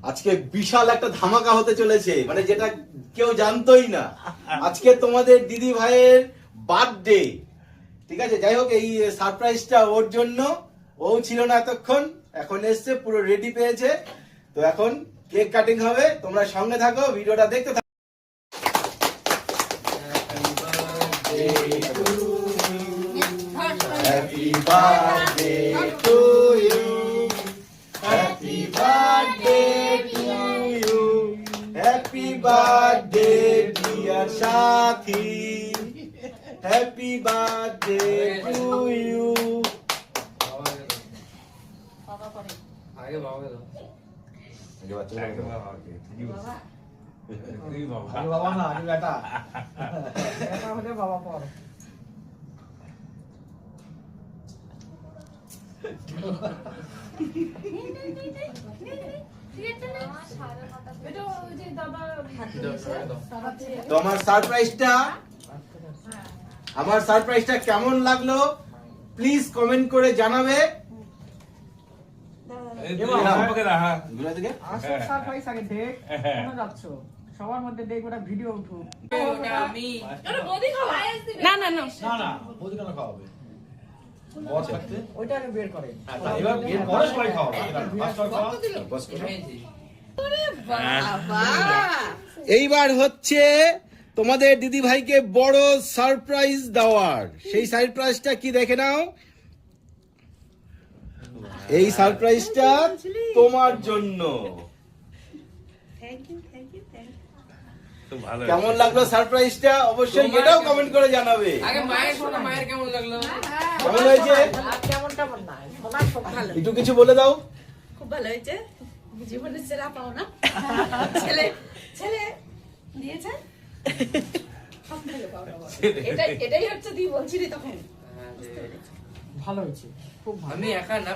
আজকে বিশাল একটা ধামাকা হতে চলেছে, মানে যেটা কেউ জানতোই না। আজকে তোমাদের দিদি ভাইয়ের বার্থডে, ঠিক আছে? যাই হোক, এই সারপ্রাইজটা ওর জন্য। ও ছিল না এতক্ষণ, এখন এসছে, পুরো রেডি পেয়েছে। তো এখন কেক কাটিং হবে, তোমরা সঙ্গে থাকো, ভিডিওটা দেখতে থাকো। Happy birthday to you. Happy birthday to you. Happy birthday dear Sathi. Happy birthday to you. আগে বাবাকে দাও। আগে বাচ্চা আগে বাবাকে। তুই বাবা। আগে বাবা না, আগে বেটা। বেটা হলে বাবা পর। তো আমার সারপ্রাইজটা কেমন লাগলো প্লিজ কমেন্ট করে জানাবে। আসল সারপ্রাইজ আগে দেখ, কোথায় যাচ্ছ? সবার মধ্যে দেখ, ওটা ভিডিও উঠুক। না না না না না, বৌদি কেন খাওয়াবে? ওইটা আগে বের করে। এবার বিয়ের পরে সবাই খাওয়াবে। এইবার হচ্ছে তোমাদের দিদি ভাইকে বড় সারপ্রাইজ দেওয়ার। সেই সারপ্রাইজটা কি দেখে নাও। এই সারপ্রাইজটা তোমার জন্য। কেমন লাগলো সারপ্রাইজটা অবশ্যই এটাও কমেন্ট করে জানাবে। আগে মায়ের শোনো, মায়ের কেমন লাগলো? কেমন হয়েছে কেমন না তোমার খুব ভালো, একটু কিছু বলে দাও। খুব ভালো হয়েছে। জীবনে সেরা পাও না, ছেলে ছেলে দিয়েছে, সব থেকে পাও না। এটাই হচ্ছে তুই বলছিলি তখন। ভালো হয়েছে, খুব ভালো। আমি একা না